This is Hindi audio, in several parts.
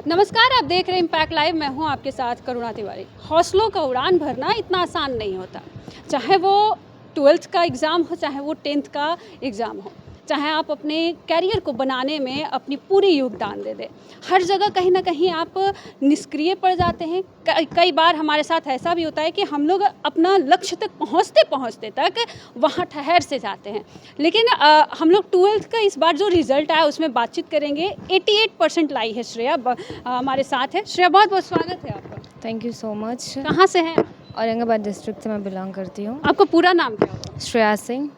नमस्कार, आप देख रहे हैं इम्पैक्ट लाइव। मैं हूं आपके साथ करुणा तिवारी। हौसलों का उड़ान भरना इतना आसान नहीं होता। चाहे वो 12th का एग्ज़ाम हो, चाहे वो 10th का एग्ज़ाम हो, चाहे आप अपने कैरियर को बनाने में अपनी पूरी योगदान दे दें, हर जगह कहीं ना कहीं आप निष्क्रिय पड़ जाते हैं। कई बार हमारे साथ ऐसा भी होता है कि हम लोग अपना लक्ष्य तक पहुंचते पहुंचते तक वहां ठहर से जाते हैं। लेकिन हम लोग 12th का इस बार जो रिज़ल्ट आया उसमें बातचीत करेंगे। 88% लाई है श्रेया, हमारे साथ है। श्रेया, बहुत बहुत स्वागत है आपका। Thank you so much. कहाँ से हैं? औरंगाबाद डिस्ट्रिक्ट से मैं बिलोंग करती हूँ। आपका पूरा नाम क्या होगा? श्रेया सिंह।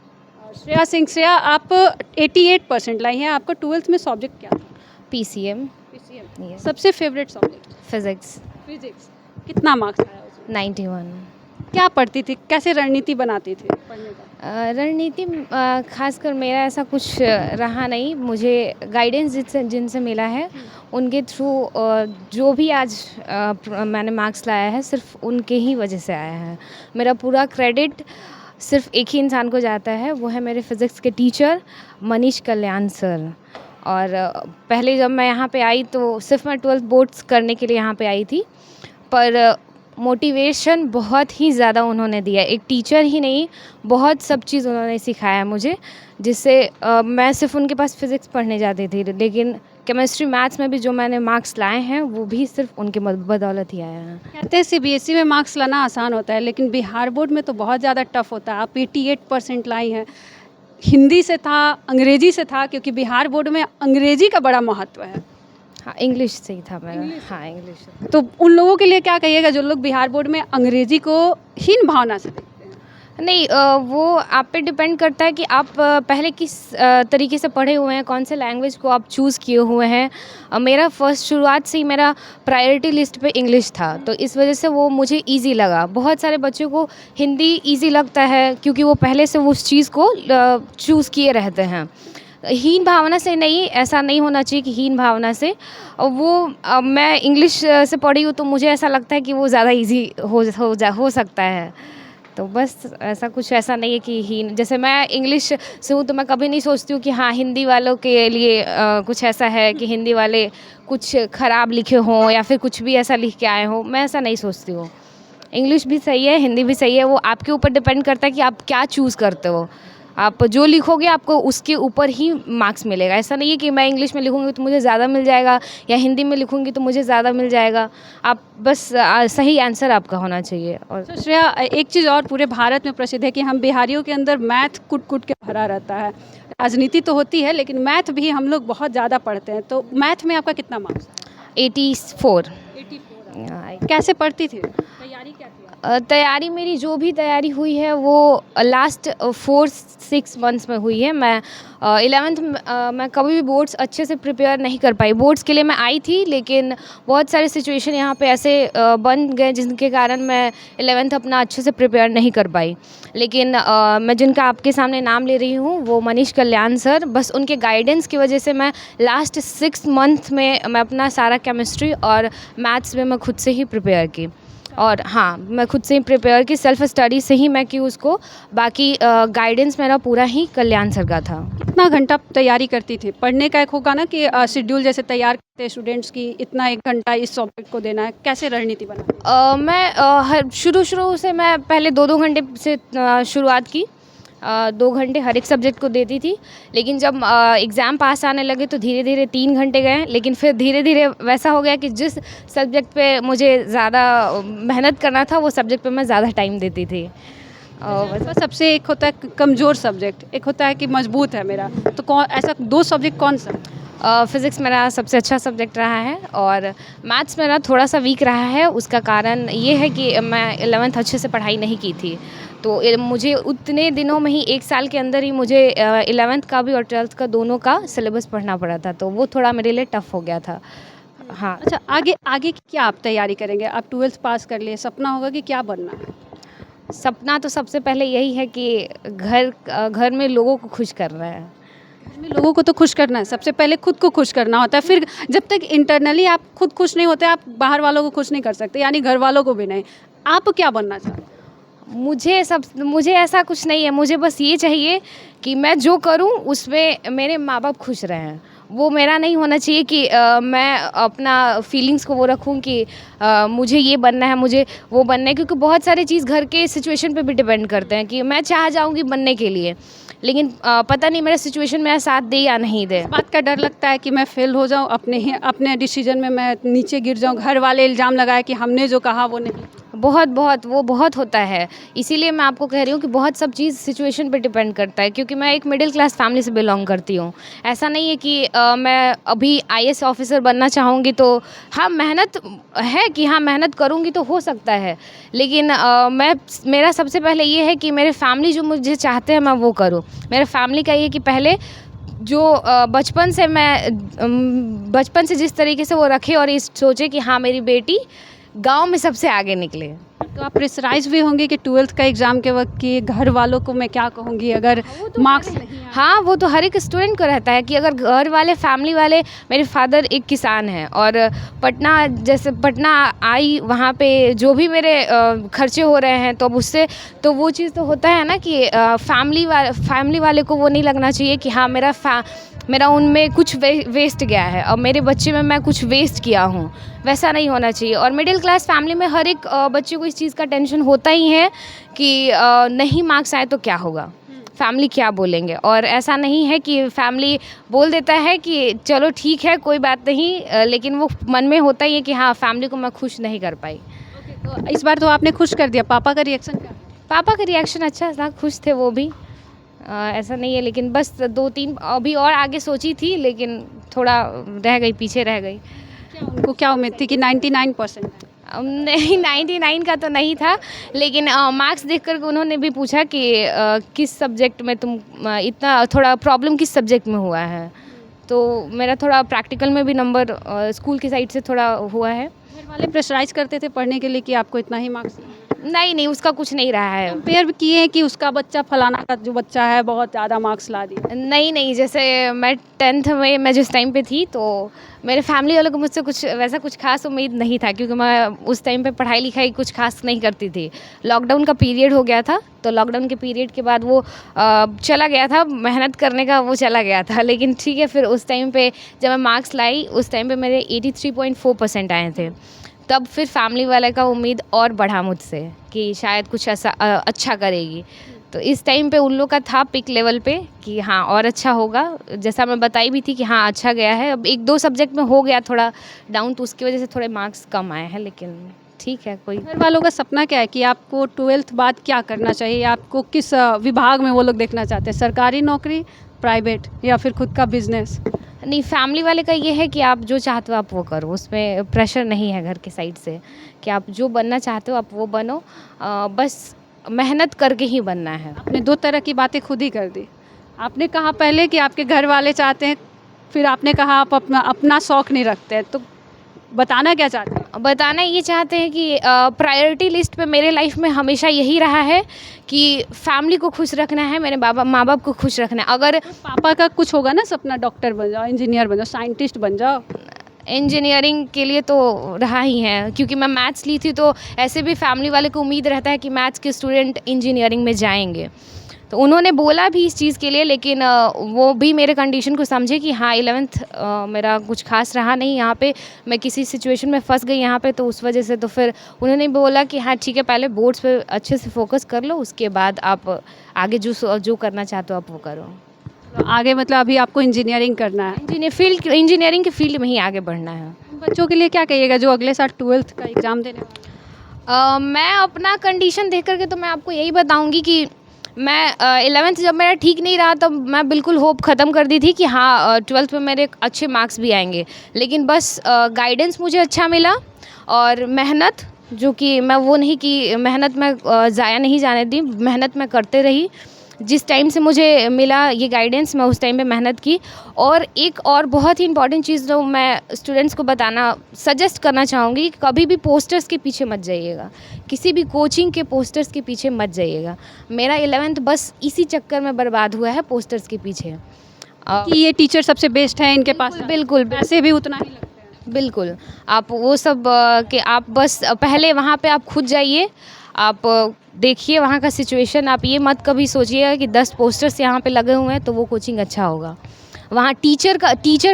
श्रेया सिंह। श्रेया, आप 88% लाई हैं। आपका 12th में सब्जेक्ट क्या था? PCM। PCM। सबसे फेवरेट सब्जेक्ट? फिज़िक्स। फिजिक्स। कितना मार्क्स आया उसमें? 91। क्या पढ़ती थी, कैसे रणनीति बनाती थी पढ़ने का? रणनीति खासकर मेरा ऐसा कुछ रहा नहीं। मुझे गाइडेंस जिनसे मिला है उनके थ्रू जो भी आज मैंने मार्क्स लाया है सिर्फ उनके ही वजह से आया है। मेरा पूरा क्रेडिट सिर्फ एक ही इंसान को जाता है, वो है मेरे फिज़िक्स के टीचर मनीष कल्याण सर। और पहले जब मैं यहाँ पे आई तो सिर्फ मैं 12th बोर्ड्स करने के लिए यहाँ पे आई थी, पर मोटिवेशन बहुत ही ज़्यादा उन्होंने दिया। एक टीचर ही नहीं, बहुत सब चीज़ उन्होंने सिखाया मुझे, जिससे मैं सिर्फ उनके पास फ़िज़िक्स पढ़ने जाती थी, लेकिन केमिस्ट्री मैथ्स में भी जो मैंने मार्क्स लाए हैं वो भी सिर्फ उनके बदौलत ही आया है। कहते हैं CBSE में मार्क्स लाना आसान होता है, लेकिन बिहार बोर्ड में तो बहुत ज़्यादा टफ होता है। आप 88% लाई हैं। हिंदी से था, अंग्रेजी से था, क्योंकि बिहार बोर्ड में अंग्रेजी का बड़ा महत्व है। हाँ, इंग्लिश से ही था मेरा। हाँ, इंग्लिश से। तो उन लोगों के लिए क्या कहिएगा जो लोग बिहार बोर्ड में अंग्रेजी को हीन भावना से देखते हैं? नहीं, वो आप पे डिपेंड करता है कि आप पहले किस तरीके से पढ़े हुए हैं, कौन से लैंग्वेज को आप चूज़ किए हुए हैं। मेरा फर्स्ट शुरुआत से ही मेरा प्रायोरिटी लिस्ट पे इंग्लिश था, तो इस वजह से वो मुझे इजी लगा। बहुत सारे बच्चों को हिंदी इजी लगता है क्योंकि वो पहले से उस चीज़ को चूज़ किए रहते हैं। हीन भावना से नहीं, ऐसा नहीं होना चाहिए कि हीन भावना से। मैं इंग्लिश से पढ़ी हूँ तो मुझे ऐसा लगता है कि वो ज़्यादा इजी हो सकता है। तो बस ऐसा कुछ ऐसा नहीं है कि हीन, जैसे मैं इंग्लिश से हूँ तो मैं कभी नहीं सोचती हूँ कि हाँ हिंदी वालों के लिए कुछ ऐसा है कि हिंदी वाले कुछ ख़राब लिखे हों या फिर कुछ भी ऐसा लिख के आए हों। मैं ऐसा नहीं सोचती हूँ। इंग्लिश भी सही है, हिंदी भी सही है, वो आपके ऊपर डिपेंड करता है कि आप क्या चूज़ करते हो। आप जो लिखोगे आपको उसके ऊपर ही मार्क्स मिलेगा। ऐसा नहीं है कि मैं इंग्लिश में लिखूँगी तो मुझे ज़्यादा मिल जाएगा या हिंदी में लिखूँगी तो मुझे ज़्यादा मिल जाएगा। आप बस सही आंसर आपका होना चाहिए। और तो श्रेया, एक चीज़ और पूरे भारत में प्रसिद्ध है कि हम बिहारियों के अंदर मैथ कुट कुट के भरा रहता है। राजनीति तो होती है, लेकिन मैथ भी हम लोग बहुत ज़्यादा पढ़ते हैं। तो मैथ में आपका कितना मार्क्स? 84। 84। कैसे पढ़ती थी? तैयारी क्या थी? तैयारी मेरी जो भी तैयारी हुई है वो लास्ट 4-6 मंथ्स में हुई है। मैं 11th मैं कभी भी बोर्ड्स अच्छे से प्रिपेयर नहीं कर पाई। बोर्ड्स के लिए मैं आई थी, लेकिन बहुत सारे सिचुएशन यहाँ पे ऐसे बन गए जिनके कारण मैं 11th अपना अच्छे से प्रिपेयर नहीं कर पाई। लेकिन मैं जिनका आपके सामने नाम ले रही हूँ वो मनीष कल्याण सर, बस उनके गाइडेंस की वजह से मैं लास्ट 6 मंथ में मैं अपना सारा केमिस्ट्री और मैथ्स में मैं खुद से ही प्रिपेयर की। और हाँ, मैं खुद से ही प्रिपेयर की, सेल्फ स्टडी से ही मैं की उसको। बाकी गाइडेंस मेरा पूरा ही कल्याण सर का था। कितना घंटा तैयारी करती थी? पढ़ने का एक होगा ना कि शेड्यूल जैसे तैयार करते हैं स्टूडेंट्स की, इतना 1 घंटा इस सब्जेक्ट को देना है, कैसे रणनीति बना? मैं शुरू से मैं पहले 2-2 घंटे से शुरुआत की। 2 घंटे हर एक सब्जेक्ट को देती थी, लेकिन जब एग्ज़ाम पास आने लगे तो धीरे धीरे 3 घंटे गए। लेकिन फिर धीरे धीरे वैसा हो गया कि जिस सब्जेक्ट पे मुझे ज़्यादा मेहनत करना था वो सब्जेक्ट पे मैं ज़्यादा टाइम देती थी। बस सबसे एक होता है कमज़ोर सब्जेक्ट, एक होता है कि मजबूत है मेरा, तो कौन ऐसा 2 सब्जेक्ट कौन सा? फ़िज़िक्स मेरा सबसे अच्छा सब्जेक्ट रहा है और मैथ्स मेरा थोड़ा सा वीक रहा है। उसका कारण ये है कि मैं 11th अच्छे से पढ़ाई नहीं की थी, तो मुझे उतने दिनों में ही 1 साल के अंदर ही मुझे 11th का भी और 12th का दोनों का सिलेबस पढ़ना पड़ा था, तो वो थोड़ा मेरे लिए टफ़ हो गया था। हाँ। अच्छा, आगे की क्या आप तैयारी करेंगे? आप 12th पास कर लिए, सपना होगा कि क्या बनना है? सपना तो सबसे पहले यही है कि घर में लोगों को खुश करना है। घर में लोगों को तो खुश करना है, सबसे पहले खुद को खुश करना होता है। फिर जब तक इंटरनली आप खुद खुश नहीं होते, आप बाहर वालों को खुश नहीं कर सकते, यानी घर वालों को भी नहीं। आप क्या बनना चाहते हैं? मुझे ऐसा कुछ नहीं है। मुझे बस ये चाहिए कि मैं जो करूं उसमें मेरे माँ बाप खुश रहें। वो मेरा नहीं होना चाहिए कि मैं अपना फीलिंग्स को वो रखूं कि मुझे ये बनना है, मुझे वो बनना है, क्योंकि बहुत सारी चीज़ घर के सिचुएशन पे भी डिपेंड करते हैं कि मैं चाह जाऊंगी बनने के लिए, लेकिन पता नहीं मेरा सिचुएशन मेरा साथ दे या नहीं दे। इस बात का डर लगता है कि मैं फेल हो जाऊं, अपने डिसीजन में मैं नीचे गिर जाऊं, घर वाले इल्ज़ाम लगाए कि हमने जो कहा वो नहीं। बहुत होता है, इसीलिए मैं आपको कह रही हूँ कि बहुत सब चीज़ सिचुएशन पे डिपेंड करता है, क्योंकि मैं एक मिडिल क्लास फैमिली से बिलोंग करती हूँ। ऐसा नहीं है कि मैं अभी आईएएस ऑफिसर बनना चाहूँगी तो हाँ, मेहनत है कि हाँ, मेहनत करूँगी तो हो सकता है, लेकिन मेरा सबसे पहले ये है कि मेरे फैमिली जो मुझे चाहते हैं मैं वो करूँ। मेरे फैमिली का ये कि पहले जो बचपन से जिस तरीके से वो रखे और ये सोचे कि हाँ, मेरी बेटी गांव में सबसे आगे निकले। तो आप प्रेशराइज भी होंगे कि 12th का एग्ज़ाम के वक्त कि घर वालों को मैं क्या कहूँगी अगर मार्क्स नहीं। हाँ, वो तो हर एक स्टूडेंट को रहता है कि अगर घर वाले, फैमिली वाले, मेरे फादर एक किसान हैं और पटना आई, वहाँ पे जो भी मेरे खर्चे हो रहे हैं तो अब उससे तो वो चीज़ तो होता है ना कि फैमिली वाले को वो नहीं लगना चाहिए कि हाँ, मेरा उनमें कुछ वेस्ट गया है और मेरे बच्चे में मैं कुछ वेस्ट किया हूँ, वैसा नहीं होना चाहिए। और मिडिल क्लास फैमिली में हर एक बच्चे को इस चीज़ का टेंशन होता ही है कि नहीं मार्क्स आए तो क्या होगा, फैमिली क्या बोलेंगे। और ऐसा नहीं है कि फैमिली बोल देता है कि चलो ठीक है कोई बात नहीं, लेकिन वो मन में होता ही है कि हाँ, फैमिली को मैं खुश नहीं कर पाई। तो इस बार तो आपने खुश कर दिया, पापा का रिएक्शन क्या? पापा का रिएक्शन अच्छा था, खुश थे वो भी, ऐसा नहीं है, लेकिन बस 2-3 अभी और आगे सोची थी, लेकिन थोड़ा रह गई, पीछे रह गई। उनको क्या उम्मीद थी कि 99%? नहीं, 99 का तो नहीं था, लेकिन मार्क्स देख कर उन्होंने भी पूछा कि किस सब्जेक्ट में तुम इतना थोड़ा प्रॉब्लम किस सब्जेक्ट में हुआ है, तो मेरा थोड़ा प्रैक्टिकल में भी नंबर स्कूल की साइड से थोड़ा हुआ है। घर वाले प्रेशराइज करते थे पढ़ने के लिए कि आपको इतना ही मार्क्स? नहीं, उसका कुछ नहीं रहा है। कंपेयर भी किए हैं कि उसका बच्चा फलाना का जो बच्चा है बहुत ज़्यादा मार्क्स ला दिया? नहीं, जैसे मैं 10th में मैं जिस टाइम पे थी तो मेरे फैमिली वालों को मुझसे कुछ खास उम्मीद नहीं था, क्योंकि मैं उस टाइम पे पढ़ाई लिखाई कुछ खास नहीं करती थी। लॉकडाउन का पीरियड हो गया था, तो लॉकडाउन के पीरियड के बाद वो चला गया था, मेहनत करने का वो चला गया था। लेकिन ठीक है, फिर उस टाइम पे जब मैं मार्क्स लाई, उस टाइम पे मेरे 83.4% आए थे। तब फिर फैमिली वाले का उम्मीद और बढ़ा मुझसे कि शायद कुछ ऐसा अच्छा करेगी। तो इस टाइम पे उन लोग का था पिक लेवल पे कि हाँ और अच्छा होगा, जैसा मैं बताई भी थी कि हाँ अच्छा गया है। अब 1-2 सब्जेक्ट में हो गया थोड़ा डाउन, तो उसकी वजह से थोड़े मार्क्स कम आए हैं, लेकिन ठीक है। कोई घर वालों का सपना क्या है कि आपको 12th बाद क्या करना चाहिए? आपको किस विभाग में वो लोग देखना चाहते हैं, सरकारी नौकरी, प्राइवेट या फिर खुद का बिजनेस? नहीं, फैमिली वाले का ये है कि आप जो चाहते हो आप वो करो, उसमें प्रेशर नहीं है घर के साइड से कि आप जो बनना चाहते हो आप वो बनो, बस मेहनत करके ही बनना है। आपने 2 तरह की बातें खुद ही कर दी। आपने कहा पहले कि आपके घर वाले चाहते हैं, फिर आपने कहा आप अपना शौक़ नहीं रखते हैं, तो बताना क्या चाहते हैं? बताना ये चाहते हैं कि प्रायोरिटी लिस्ट पे मेरे लाइफ में हमेशा यही रहा है कि फैमिली को खुश रखना है, मेरे माँ बाप को खुश रखना है। अगर पापा का कुछ होगा ना सपना, डॉक्टर बन जाओ, इंजीनियर बन जाओ, साइंटिस्ट बन जाओ? इंजीनियरिंग के लिए तो रहा ही है, क्योंकि मैं मैथ्स ली थी, तो ऐसे भी फैमिली वाले को उम्मीद रहता है कि मैथ्स के स्टूडेंट इंजीनियरिंग में जाएंगे, तो उन्होंने बोला भी इस चीज़ के लिए, लेकिन वो भी मेरे कंडीशन को समझे कि हाँ 11th मेरा कुछ खास रहा नहीं, यहाँ पे मैं किसी सिचुएशन में फंस गई यहाँ पे, तो उस वजह से तो फिर उन्होंने बोला कि हाँ ठीक है, पहले बोर्ड्स पे अच्छे से फोकस कर लो, उसके बाद आप आगे जो करना चाहते हो आप वो करो। आगे मतलब अभी आपको इंजीनियरिंग करना है? इंजीनियरिंग के फील्ड में ही आगे बढ़ना है। बच्चों के लिए क्या कहिएगा जो अगले साल 12th का एग्ज़ाम देने वाले? मैं अपना कंडीशन देख करके तो मैं आपको यही बताऊंगी कि मैं 11th जब मेरा ठीक नहीं रहा तब मैं बिल्कुल होप ख़त्म कर दी थी कि हाँ 12th में मेरे अच्छे मार्क्स भी आएंगे, लेकिन बस गाइडेंस मुझे अच्छा मिला और मेहनत, जो कि मैं वो नहीं कि मेहनत मैं ज़ाया नहीं जाने दी, मेहनत मैं करते रही। जिस टाइम से मुझे मिला ये गाइडेंस मैं उस टाइम पे मेहनत की। और एक और बहुत ही इंपॉर्टेंट चीज़ जो मैं स्टूडेंट्स को बताना सजेस्ट करना चाहूँगी, कभी भी पोस्टर्स के पीछे मत जाइएगा, किसी भी कोचिंग के पोस्टर्स के पीछे मत जाइएगा। मेरा 11th बस इसी चक्कर में बर्बाद हुआ है, पोस्टर्स के पीछे कि ये टीचर सबसे बेस्ट है इनके पास। बिल्कुल पैसे भी उतना ही लगते हैं। बिल्कुल, आप वो सब कि आप बस पहले वहाँ पे आप खुद जाइए, आप देखिए वहाँ का सिचुएशन, आप ये मत कभी सोचिएगा कि 10 पोस्टर्स यहाँ पे लगे हुए हैं तो वो कोचिंग अच्छा होगा। वहाँ टीचर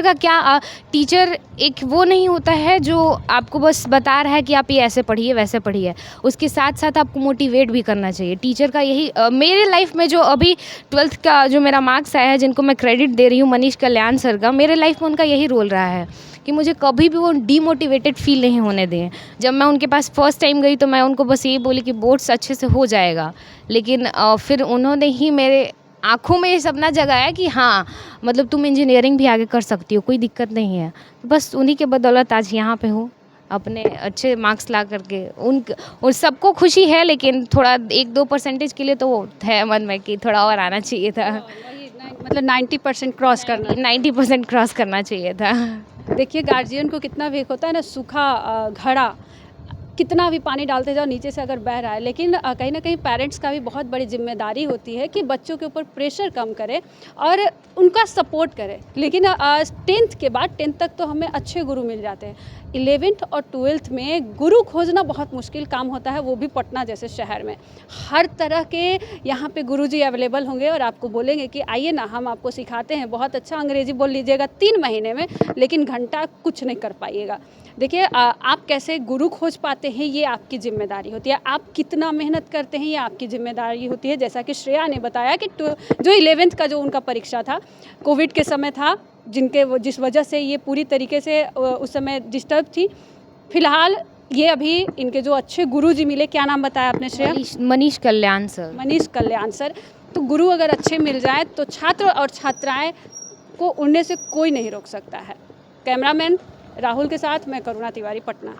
का क्या टीचर एक वो नहीं होता है जो आपको बस बता रहा है कि आप ये ऐसे पढ़िए वैसे पढ़िए, उसके साथ साथ आपको मोटिवेट भी करना चाहिए। टीचर का यही मेरे लाइफ में जो अभी 12th का जो मेरा मार्क्स आया है, जिनको मैं क्रेडिट दे रही हूँ मनीष कल्याण सर का, मेरे लाइफ में उनका यही रोल रहा है कि मुझे कभी भी वो डीमोटिवेटेड फील नहीं होने दें। जब मैं उनके पास फर्स्ट टाइम गई तो मैं उनको बस यही बोली कि बोर्ड्स अच्छे से हो जाएगा, लेकिन फिर उन्होंने ही मेरे आँखों में ये सपना जगाया कि हाँ मतलब तुम इंजीनियरिंग भी आगे कर सकती हो, कोई दिक्कत नहीं है। बस उन्हीं के बदौलत आज यहाँ पे हूँ, अपने अच्छे मार्क्स ला करके। उन सबको खुशी है, लेकिन थोड़ा 1-2% के लिए तो है मन में कि थोड़ा और आना चाहिए था, मतलब 90% क्रॉस करना। 90% क्रॉस करना चाहिए था। देखिए गार्जियन को कितना भी एक होता है ना, सूखा घड़ा कितना भी पानी डालते जाओ नीचे से अगर बह रहा है, लेकिन कहीं ना कहीं पेरेंट्स का भी बहुत बड़ी जिम्मेदारी होती है कि बच्चों के ऊपर प्रेशर कम करे और उनका सपोर्ट करे। लेकिन 10th के बाद 10th तक तो हमें अच्छे गुरु मिल जाते हैं, 11th और 12th में गुरु खोजना बहुत मुश्किल काम होता है, वो भी पटना जैसे शहर में। हर तरह के यहाँ पे गुरुजी अवेलेबल होंगे और आपको बोलेंगे कि आइए ना हम आपको सिखाते हैं, बहुत अच्छा अंग्रेजी बोल लीजिएगा 3 महीने में, लेकिन घंटा कुछ नहीं कर पाइएगा। देखिए आप कैसे गुरु खोज पाते हैं ये आपकी जिम्मेदारी होती है, आप कितना मेहनत करते हैं ये आपकी जिम्मेदारी होती है। जैसा कि श्रेया ने बताया कि जो 11th का जो उनका परीक्षा था, कोविड के समय था, जिस वजह से ये पूरी तरीके से उस समय डिस्टर्ब थी। फिलहाल ये अभी इनके जो अच्छे गुरुजी मिले, क्या नाम बताया आपने श्रेया? मनीष कल्याण सर। मनीष कल्याण सर। तो गुरु अगर अच्छे मिल जाए तो छात्र और छात्राएं को उड़ने से कोई नहीं रोक सकता है। कैमरामैन राहुल के साथ मैं करुणा तिवारी, पटना।